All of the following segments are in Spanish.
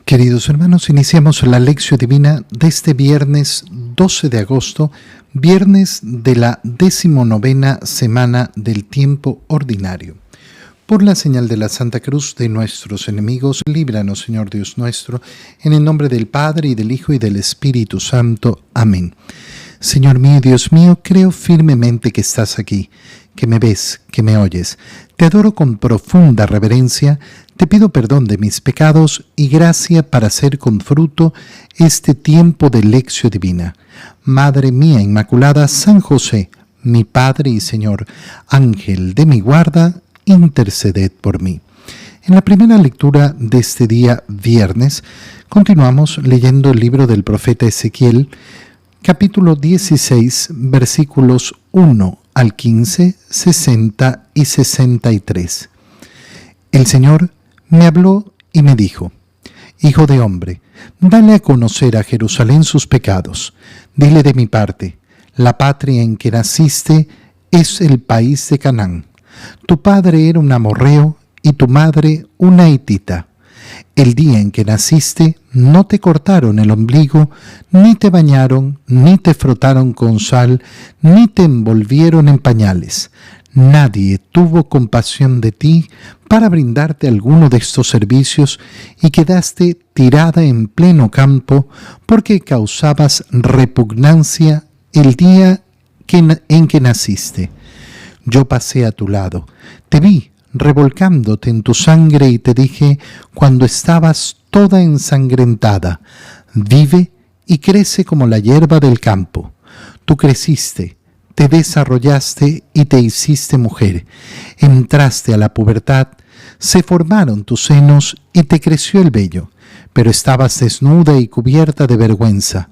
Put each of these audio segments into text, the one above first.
Queridos hermanos, iniciamos la Lección Divina de este viernes 12 de agosto, viernes de la 19ª semana del tiempo ordinario. Por la señal de la Santa Cruz de nuestros enemigos, líbranos, Señor Dios nuestro, en el nombre del Padre, y del Hijo, y del Espíritu Santo. Amén. Señor mío y Dios mío, creo firmemente que estás aquí, que me ves, que me oyes. Te adoro con profunda reverencia, te pido perdón de mis pecados y gracia para hacer con fruto este tiempo de lección divina. Madre mía Inmaculada, San José, mi Padre y Señor, Ángel de mi guarda, interceded por mí. En la primera lectura de este día viernes, continuamos leyendo el libro del profeta Ezequiel, capítulo 16, versículos 1 al 15, 60 y 63. El Señor me habló y me dijo: Hijo de hombre, dale a conocer a Jerusalén sus pecados. Dile de mi parte: la patria en que naciste es el país de Canaán. Tu padre era un amorreo y tu madre una hitita. El día en que naciste no te cortaron el ombligo, ni te bañaron, ni te frotaron con sal, ni te envolvieron en pañales. Nadie tuvo compasión de ti para brindarte alguno de estos servicios y quedaste tirada en pleno campo porque causabas repugnancia el día en que naciste. Yo pasé a tu lado, te vi revolcándote en tu sangre y te dije cuando estabas toda ensangrentada: vive y crece como la hierba del campo. Tú creciste, te desarrollaste y te hiciste mujer. Entraste a la pubertad, se formaron tus senos y te creció el vello, pero estabas desnuda y cubierta de vergüenza.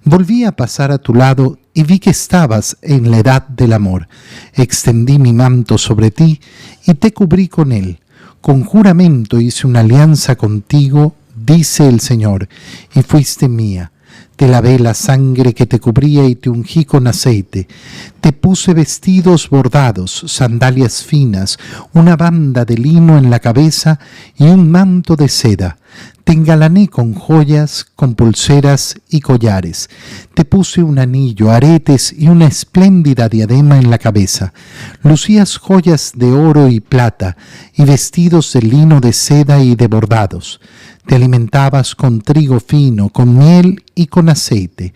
Volví a pasar a tu lado y vi que estabas en la edad del amor. Extendí mi manto sobre ti y te cubrí con él. Con juramento hice una alianza contigo, dice el Señor, y fuiste mía. Te lavé la sangre que te cubría y te ungí con aceite. Te puse vestidos bordados, sandalias finas, una banda de lino en la cabeza y un manto de seda. Te engalané con joyas, con pulseras y collares. Te puse un anillo, aretes y una espléndida diadema en la cabeza. Lucías joyas de oro y plata y vestidos de lino de seda y de bordados. Te alimentabas con trigo fino, con miel y con aceite.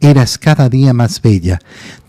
Eras cada día más bella,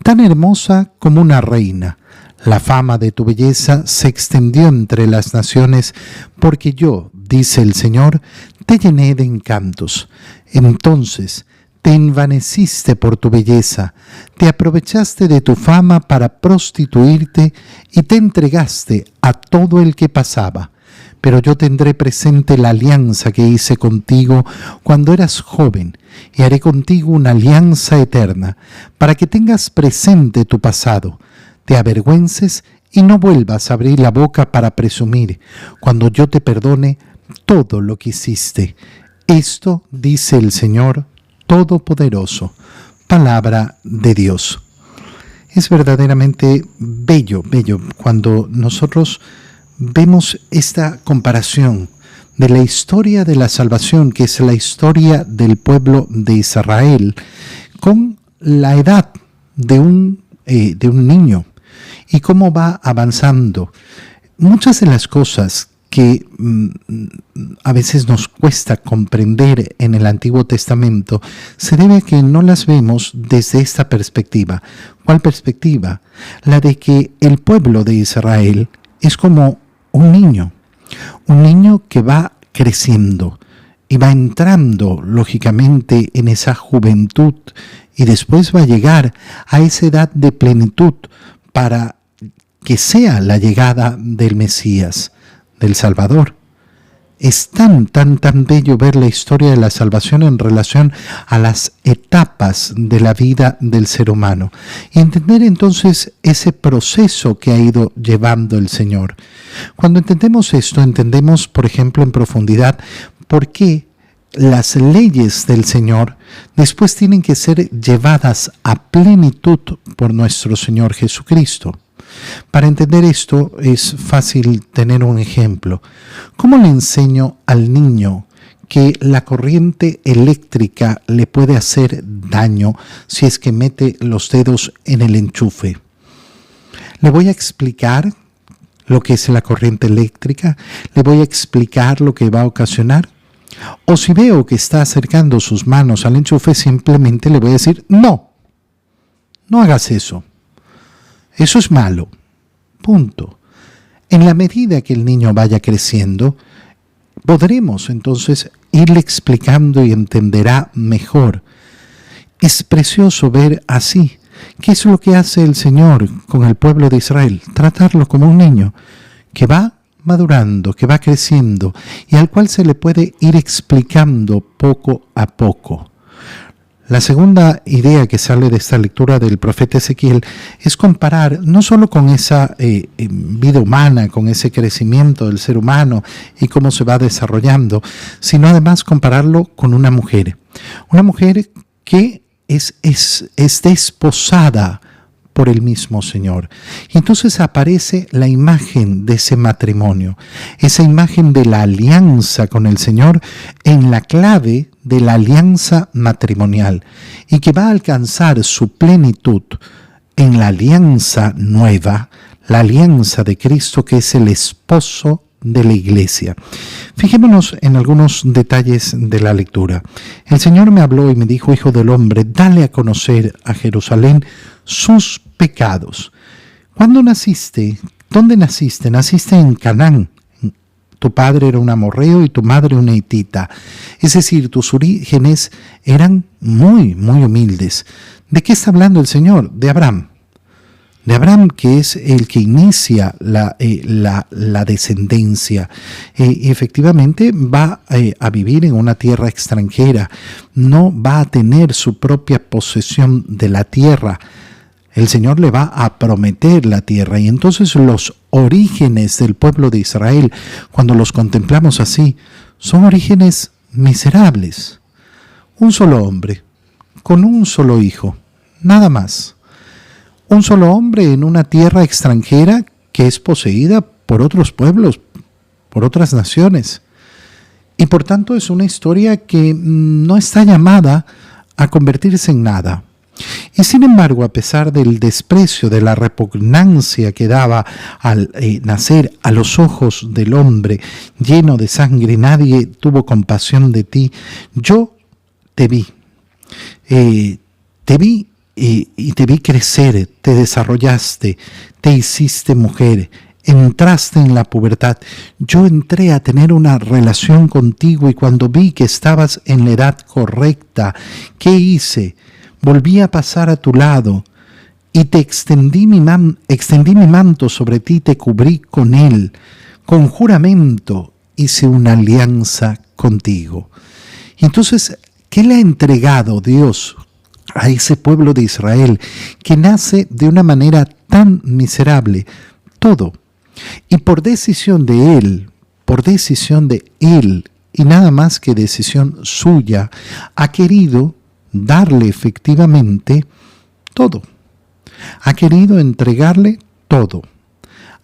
tan hermosa como una reina. La fama de tu belleza se extendió entre las naciones, porque yo, dice el Señor, te llené de encantos. Entonces te envaneciste por tu belleza, te aprovechaste de tu fama para prostituirte y te entregaste a todo el que pasaba. Pero yo tendré presente la alianza que hice contigo cuando eras joven, y haré contigo una alianza eterna, para que tengas presente tu pasado, te avergüences y no vuelvas a abrir la boca para presumir, cuando yo te perdone todo lo que hiciste. Esto dice el Señor Todopoderoso. Palabra de Dios. Es verdaderamente bello cuando nosotros vemos esta comparación de la historia de la salvación, que es la historia del pueblo de Israel, con la edad de un niño y cómo va avanzando. Muchas de las cosas que a veces nos cuesta comprender en el Antiguo Testamento se debe a que no las vemos desde esta perspectiva. ¿Cuál perspectiva? La de que el pueblo de Israel es como un niño que va creciendo y va entrando lógicamente en esa juventud y después va a llegar a esa edad de plenitud para que sea la llegada del Mesías, del Salvador. Es tan bello ver la historia de la salvación en relación a las etapas de la vida del ser humano y entender entonces ese proceso que ha ido llevando el Señor. Cuando entendemos esto, entendemos, por ejemplo, en profundidad por qué las leyes del Señor después tienen que ser llevadas a plenitud por nuestro Señor Jesucristo. Para entender esto es fácil tener un ejemplo. ¿Cómo le enseño al niño que la corriente eléctrica le puede hacer daño si es que mete los dedos en el enchufe? Le voy a explicar lo que es la corriente eléctrica, le voy a explicar lo que va a ocasionar. O si veo que está acercando sus manos al enchufe, simplemente le voy a decir, no hagas eso. Eso es malo. Punto. En la medida que el niño vaya creciendo, podremos entonces irle explicando y entenderá mejor. Es precioso ver así. ¿Qué es lo que hace el Señor con el pueblo de Israel? Tratarlo como un niño que va madurando, que va creciendo y al cual se le puede ir explicando poco a poco. La segunda idea que sale de esta lectura del profeta Ezequiel es comparar no solo con esa vida humana, con ese crecimiento del ser humano y cómo se va desarrollando, sino además compararlo con una mujer que es desposada por el mismo Señor. Y entonces aparece la imagen de ese matrimonio, esa imagen de la alianza con el Señor en la clave de la alianza matrimonial y que va a alcanzar su plenitud en la alianza nueva, la alianza de Cristo, que es el esposo de la iglesia. Fijémonos en algunos detalles de la lectura. El Señor me habló y me dijo: Hijo del hombre, dale a conocer a Jerusalén sus pecados. ¿Cuándo naciste? ¿Dónde naciste? Naciste en Canaán. Tu padre era un amorreo y tu madre una hitita. Es decir, tus orígenes eran muy humildes. ¿De qué está hablando el Señor? De Abraham. De Abraham, que es el que inicia la descendencia. Y efectivamente va a vivir en una tierra extranjera. No va a tener su propia posesión de la tierra. El Señor le va a prometer la tierra. Y entonces los orígenes del pueblo de Israel, cuando los contemplamos así, son orígenes miserables. Un solo hombre, con un solo hijo, nada más. Un solo hombre en una tierra extranjera que es poseída por otros pueblos, por otras naciones. Y por tanto es una historia que no está llamada a convertirse en nada. Y sin embargo, a pesar del desprecio, de la repugnancia que daba al nacer a los ojos del hombre lleno de sangre, nadie tuvo compasión de ti. Yo te vi y te vi crecer, te desarrollaste, te hiciste mujer, entraste en la pubertad. Yo entré a tener una relación contigo y cuando vi que estabas en la edad correcta, ¿qué hice? Volví a pasar a tu lado y te extendí mi manto sobre ti, te cubrí con él. Con juramento hice una alianza contigo. Y entonces, ¿qué le ha entregado Dios a ese pueblo de Israel que nace de una manera tan miserable? Todo. Y por decisión de él y nada más que decisión suya, ha querido darle efectivamente todo. Ha querido entregarle todo.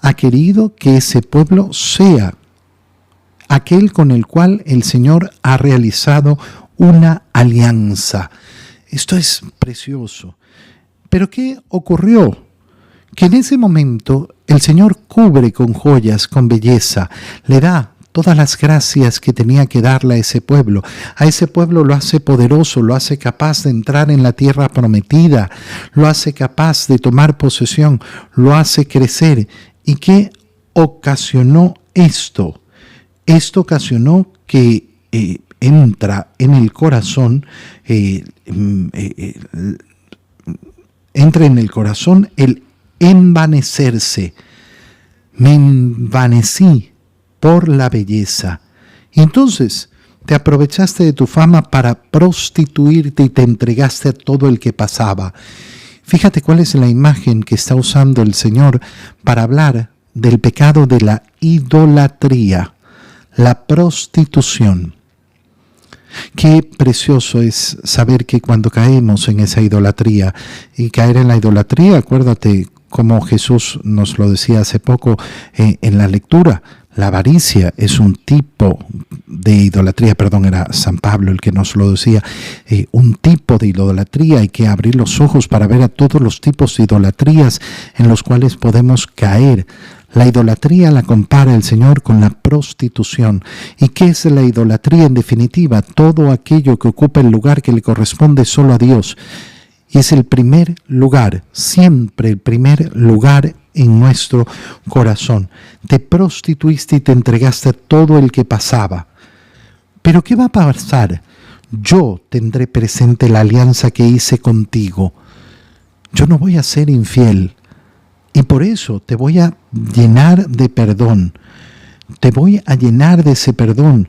Ha querido que ese pueblo sea aquel con el cual el Señor ha realizado una alianza. Esto es precioso. Pero ¿qué ocurrió? Que en ese momento el Señor cubre con joyas, con belleza, le da todas las gracias que tenía que darle a ese pueblo. A ese pueblo lo hace poderoso, lo hace capaz de entrar en la tierra prometida, lo hace capaz de tomar posesión, lo hace crecer. ¿Y qué ocasionó esto? Esto ocasionó que entra en el corazón, entra en el corazón el envanecerse. Me envanecí por la belleza. Y entonces te aprovechaste de tu fama para prostituirte y te entregaste a todo el que pasaba. Fíjate cuál es la imagen que está usando el Señor para hablar del pecado de la idolatría, la prostitución. Qué precioso es saber que cuando caemos en esa idolatría, y caer en la idolatría, acuérdate como Jesús nos lo decía hace poco en la lectura. La avaricia es un tipo de idolatría, perdón, era San Pablo el que nos lo decía, un tipo de idolatría. Hay que abrir los ojos para ver a todos los tipos de idolatrías en los cuales podemos caer. La idolatría la compara el Señor con la prostitución. ¿Y qué es la idolatría en definitiva? Todo aquello que ocupa el lugar que le corresponde solo a Dios. Y es el primer lugar, siempre el primer lugar en nuestro corazón. Te prostituiste y te entregaste a todo el que pasaba. Pero ¿qué va a pasar? Yo tendré presente la alianza que hice contigo. Yo no voy a ser infiel. Y por eso te voy a llenar de perdón. Te voy a llenar de ese perdón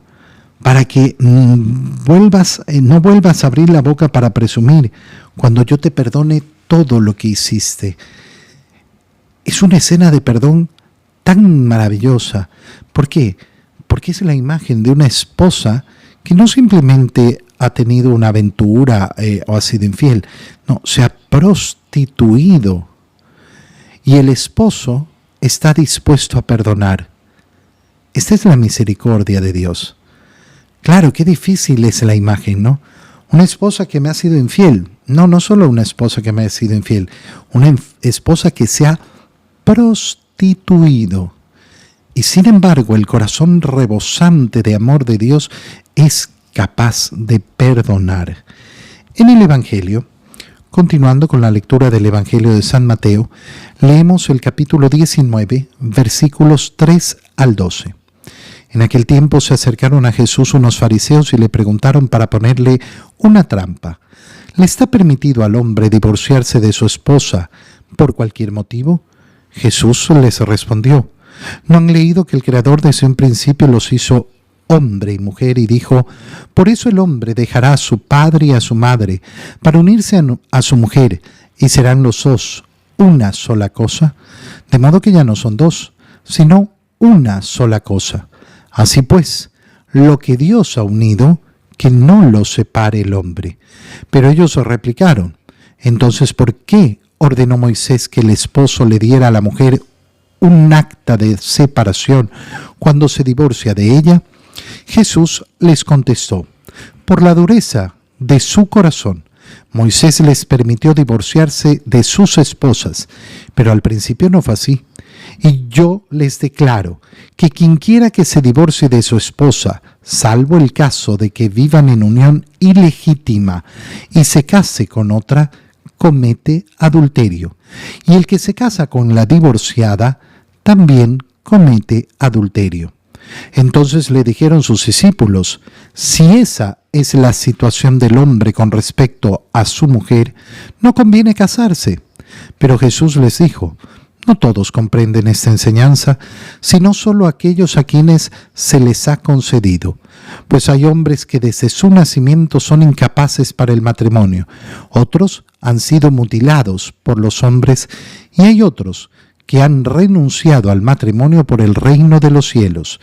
para que no vuelvas a abrir la boca para presumir cuando yo te perdone todo lo que hiciste. Es una escena de perdón tan maravillosa. ¿Por qué? Porque es la imagen de una esposa que no simplemente ha tenido una aventura o ha sido infiel, no, se ha prostituido. Y el esposo está dispuesto a perdonar. Esta es la misericordia de Dios. Claro, qué difícil es la imagen, ¿no? Una esposa que me ha sido infiel. No solo una esposa que me ha sido infiel. Una esposa que se ha prostituido. Y sin embargo, el corazón rebosante de amor de Dios es capaz de perdonar. En el Evangelio, continuando con la lectura del Evangelio de San Mateo, leemos el capítulo 19, versículos 3 al 12. En aquel tiempo se acercaron a Jesús unos fariseos y le preguntaron para ponerle una trampa. ¿Le está permitido al hombre divorciarse de su esposa por cualquier motivo? Jesús les respondió: ¿no han leído que el Creador desde un principio los hizo hombre y mujer, y dijo: por eso el hombre dejará a su padre y a su madre para unirse a su mujer, y serán los dos una sola cosa? De modo que ya no son dos, sino una sola cosa. Así pues, lo que Dios ha unido, que no lo separe el hombre. Pero ellos replicaron: entonces, ¿por qué ordenó Moisés que el esposo le diera a la mujer un acta de separación cuando se divorcia de ella? Jesús les contestó: por la dureza de su corazón, Moisés les permitió divorciarse de sus esposas, pero al principio no fue así. Y yo les declaro que quienquiera que se divorcie de su esposa, salvo el caso de que vivan en unión ilegítima y se case con otra, comete adulterio. Y el que se casa con la divorciada, también comete adulterio. Entonces le dijeron sus discípulos: si esa es la situación del hombre con respecto a su mujer, no conviene casarse. Pero Jesús les dijo: no todos comprenden esta enseñanza, sino solo aquellos a quienes se les ha concedido. Pues hay hombres que desde su nacimiento son incapaces para el matrimonio, otros han sido mutilados por los hombres, y hay otros que han renunciado al matrimonio por el reino de los cielos.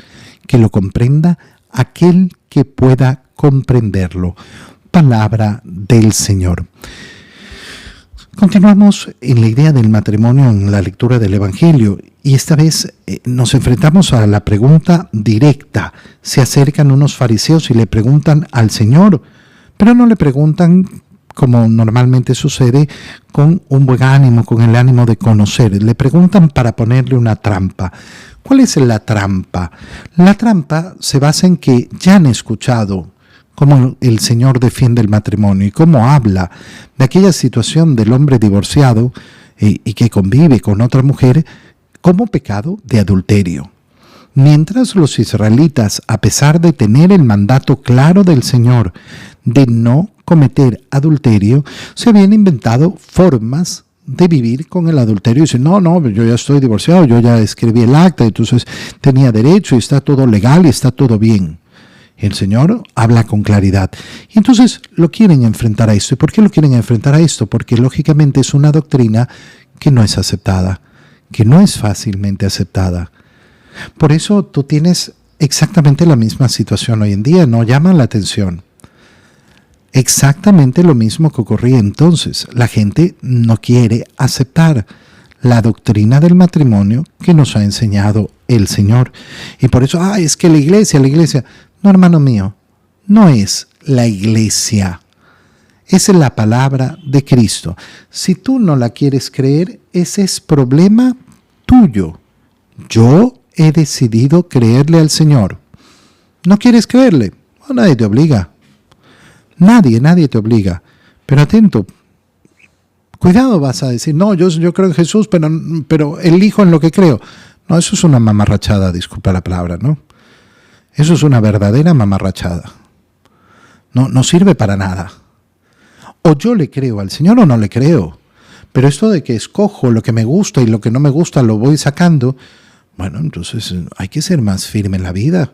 Que lo comprenda aquel que pueda comprenderlo. Palabra del Señor. Continuamos en la idea del matrimonio en la lectura del Evangelio, y esta vez nos enfrentamos a la pregunta directa. Se acercan unos fariseos y le preguntan al Señor, pero no le preguntan como normalmente sucede, con un buen ánimo, con el ánimo de conocer. Le preguntan para ponerle una trampa. ¿Cuál es la trampa? La trampa se basa en que ya han escuchado cómo el Señor defiende el matrimonio y cómo habla de aquella situación del hombre divorciado y que convive con otra mujer como pecado de adulterio. Mientras los israelitas, a pesar de tener el mandato claro del Señor de no cometer adulterio, se habían inventado formas de vivir con el adulterio. Y dicen: no, yo ya estoy divorciado, yo ya escribí el acta, entonces tenía derecho y está todo legal y está todo bien. El Señor habla con claridad. Y entonces lo quieren enfrentar a esto. ¿Y por qué lo quieren enfrentar a esto? Porque lógicamente es una doctrina que no es aceptada, que no es fácilmente aceptada. Por eso tú tienes exactamente la misma situación hoy en día, no llama la atención. Exactamente lo mismo que ocurría entonces. La gente no quiere aceptar la doctrina del matrimonio que nos ha enseñado el Señor. Y por eso, es que la iglesia. No, hermano mío, no es la iglesia. Es la palabra de Cristo. Si tú no la quieres creer, ese es problema tuyo. Yo he decidido creerle al Señor. ¿No quieres creerle? Bueno, nadie te obliga. Nadie te obliga. Pero atento. Cuidado, vas a decir, no, yo creo en Jesús, pero elijo en lo que creo. No, eso es una mamarrachada, disculpa la palabra, ¿no? Eso es una verdadera mamarrachada. No sirve para nada. O yo le creo al Señor o no le creo. Pero esto de que escojo lo que me gusta y lo que no me gusta lo voy sacando, bueno, entonces hay que ser más firme en la vida.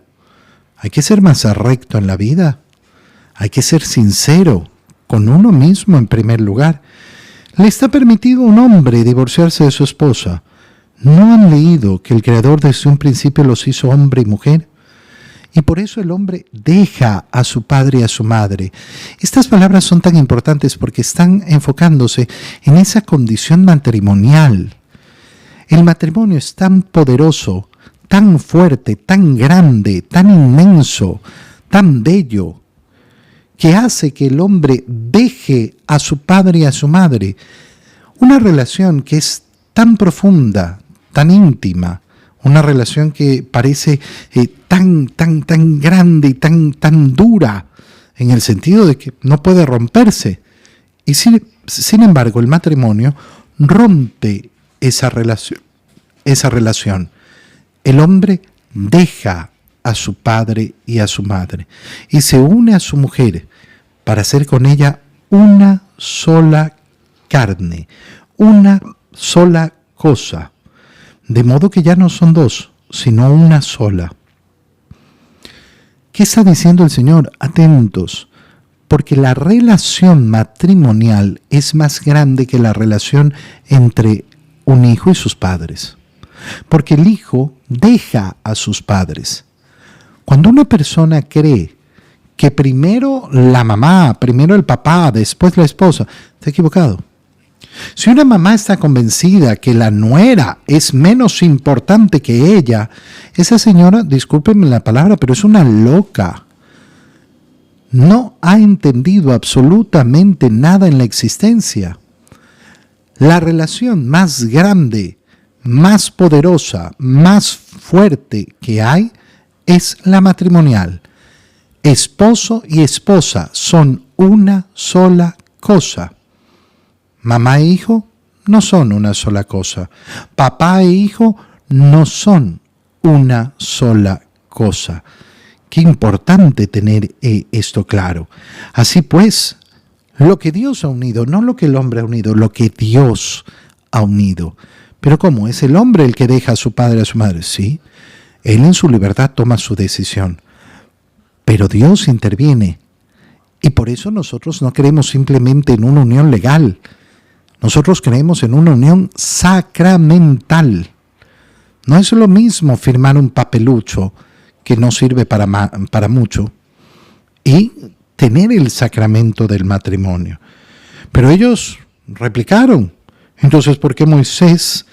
Hay que ser más recto en la vida. Hay que ser sincero con uno mismo en primer lugar. ¿Le está permitido a un hombre divorciarse de su esposa? ¿No han leído que el Creador desde un principio los hizo hombre y mujer? Y por eso el hombre deja a su padre y a su madre. Estas palabras son tan importantes porque están enfocándose en esa condición matrimonial. El matrimonio es tan poderoso, tan fuerte, tan grande, tan inmenso, tan bello, que hace que el hombre deje a su padre y a su madre. Una relación que es tan profunda, tan íntima, una relación que parece tan grande y tan dura, en el sentido de que no puede romperse. Y sin embargo, el matrimonio rompe esa relación. El hombre deja a su padre y a su madre y se une a su mujer para hacer con ella una sola carne, una sola cosa, de modo que ya no son dos, sino una sola. ¿Qué está diciendo el Señor? Atentos, porque la relación matrimonial es más grande que la relación entre un hijo y sus padres, porque el hijo deja a sus padres. Cuando una persona cree que primero la mamá, primero el papá, después la esposa, está equivocado. Si una mamá está convencida que la nuera es menos importante que ella, esa señora, discúlpenme la palabra, pero es una loca. No ha entendido absolutamente nada en la existencia. La relación más grande, más poderosa, más fuerte que hay es la matrimonial. Esposo y esposa son una sola cosa. Mamá e hijo no son una sola cosa. Papá e hijo no son una sola cosa. Qué importante tener esto claro. Así pues, lo que Dios ha unido, no lo que el hombre ha unido, lo que Dios ha unido. Pero ¿cómo? ¿Es el hombre el que deja a su padre y a su madre? Sí. Él en su libertad toma su decisión. Pero Dios interviene. Y por eso nosotros no creemos simplemente en una unión legal. Nosotros creemos en una unión sacramental. No es lo mismo firmar un papelucho que no sirve para mucho y tener el sacramento del matrimonio. Pero ellos replicaron. Entonces, ¿por qué Moisés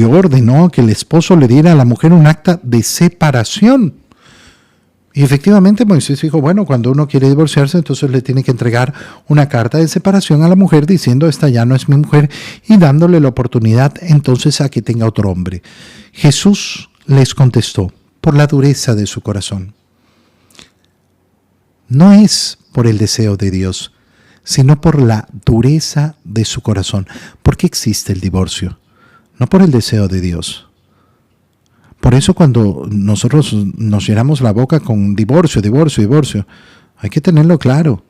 ordenó que el esposo le diera a la mujer un acta de separación? Y efectivamente Moisés dijo, bueno, cuando uno quiere divorciarse, entonces le tiene que entregar una carta de separación a la mujer diciendo, esta ya no es mi mujer, y dándole la oportunidad entonces a que tenga otro hombre. Jesús les contestó, por la dureza de su corazón. No es por el deseo de Dios, sino por la dureza de su corazón. ¿Por qué existe el divorcio? No por el deseo de Dios. Por eso cuando nosotros nos llenamos la boca con divorcio, hay que tenerlo claro.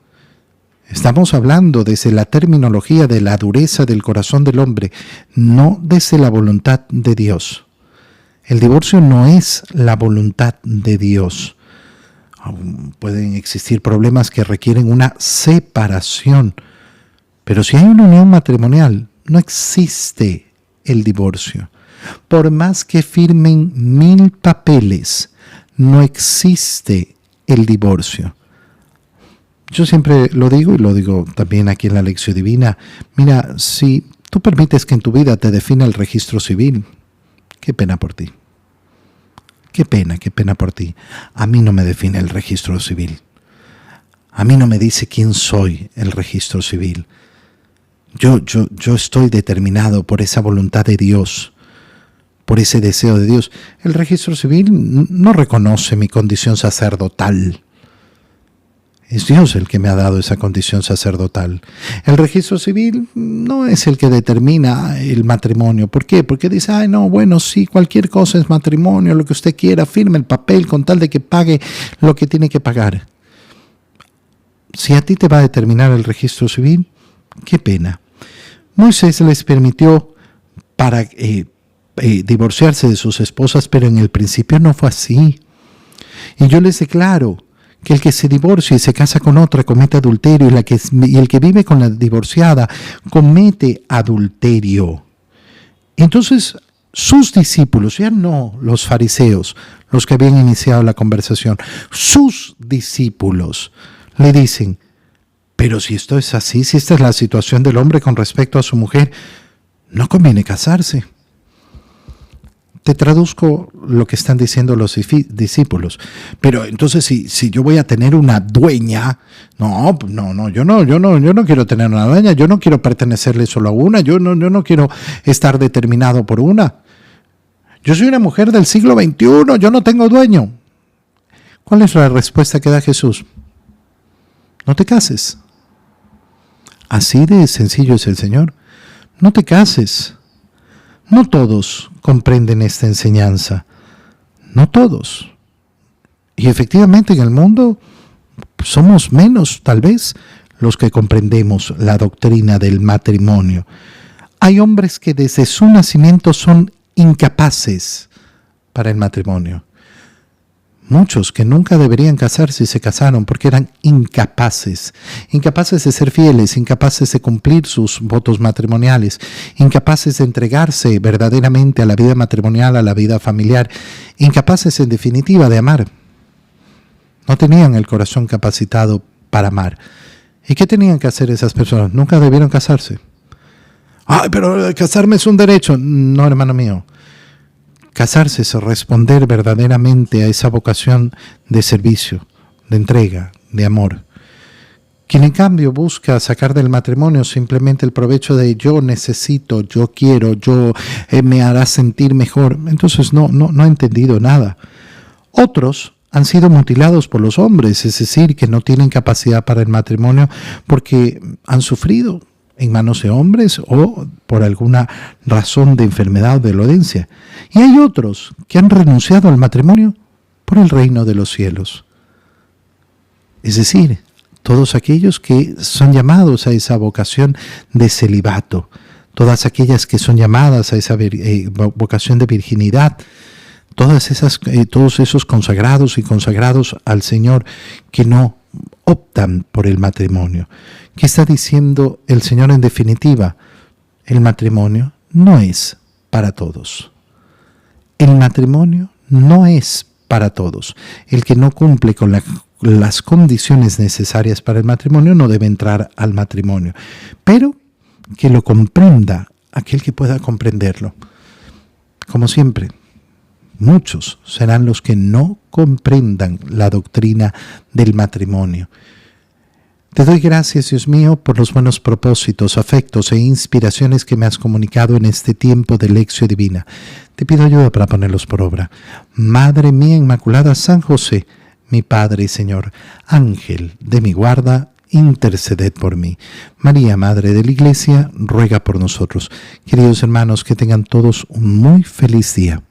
Estamos hablando desde la terminología de la dureza del corazón del hombre, no desde la voluntad de Dios. El divorcio no es la voluntad de Dios. Aún pueden existir problemas que requieren una separación, pero si hay una unión matrimonial, no existe el divorcio. Por más que firmen 1000 papeles, no existe el divorcio. Yo siempre lo digo y lo digo también aquí en la Lección Divina. Mira, si Tú permites que en tu vida te defina el registro civil. Qué pena por ti. Qué pena por ti. A mí no me define el registro civil. A mí no me dice quién soy el registro civil. Yo estoy determinado por esa voluntad de Dios, por ese deseo de Dios. El registro civil no reconoce mi condición sacerdotal. Es Dios el que me ha dado esa condición sacerdotal. El registro civil no es el que determina el matrimonio. ¿Por qué? Porque dice, ay no, bueno, sí, cualquier cosa es matrimonio, lo que usted quiera, firme el papel con tal de que pague lo que tiene que pagar. Si a ti te va a determinar el registro civil, qué pena. Moisés les permitió para divorciarse de sus esposas, pero en el principio no fue así. Y yo les declaro que el que se divorcia y se casa con otra comete adulterio, y el que vive con la divorciada comete adulterio. Entonces, sus discípulos, ya no los fariseos, los que habían iniciado la conversación, sus discípulos le dicen, pero si esto es así, si esta es la situación del hombre con respecto a su mujer, no conviene casarse. Te traduzco lo que están diciendo los discípulos. Pero entonces si yo voy a tener una dueña, yo no quiero tener una dueña, yo no quiero pertenecerle solo a una, yo no quiero estar determinado por una. Yo soy una mujer del siglo XXI, yo no tengo dueño. ¿Cuál es la respuesta que da Jesús? No te cases. Así de sencillo es el Señor. No te cases. No todos comprenden esta enseñanza. No todos. Y efectivamente en el mundo somos menos, tal vez, los que comprendemos la doctrina del matrimonio. Hay hombres que desde su nacimiento son incapaces para el matrimonio. Muchos que nunca deberían casarse y se casaron porque eran incapaces de ser fieles, incapaces de cumplir sus votos matrimoniales, incapaces de entregarse verdaderamente a la vida matrimonial, a la vida familiar, incapaces en definitiva de amar. No tenían el corazón capacitado para amar. ¿Y qué tenían que hacer esas personas? Nunca debieron casarse. ¡Ay, pero casarme es un derecho! No, hermano mío. Casarse es responder verdaderamente a esa vocación de servicio, de entrega, de amor. Quien en cambio busca sacar del matrimonio simplemente el provecho de yo necesito, yo quiero, me hará sentir mejor, entonces no ha entendido nada. Otros han sido mutilados por los hombres, es decir, que no tienen capacidad para el matrimonio porque han sufrido en manos de hombres o por alguna razón de enfermedad o de dolencia. Y hay otros que han renunciado al matrimonio por el reino de los cielos. Es decir, todos aquellos que son llamados a esa vocación de celibato, todas aquellas que son llamadas a esa vocación de virginidad, todos esos consagrados y consagrados al Señor que no optan por el matrimonio. ¿Qué está diciendo el Señor en definitiva? El matrimonio no es para todos. El matrimonio no es para todos. El que no cumple con las condiciones necesarias para el matrimonio no debe entrar al matrimonio. Pero que lo comprenda aquel que pueda comprenderlo. Como siempre, muchos serán los que no comprendan la doctrina del matrimonio. Te doy gracias, Dios mío, por los buenos propósitos, afectos e inspiraciones que me has comunicado en este tiempo de lección divina. Te pido ayuda para ponerlos por obra. Madre mía Inmaculada, San José, mi Padre y Señor, Ángel de mi guarda, interceded por mí. María, Madre de la Iglesia, ruega por nosotros. Queridos hermanos, que tengan todos un muy feliz día.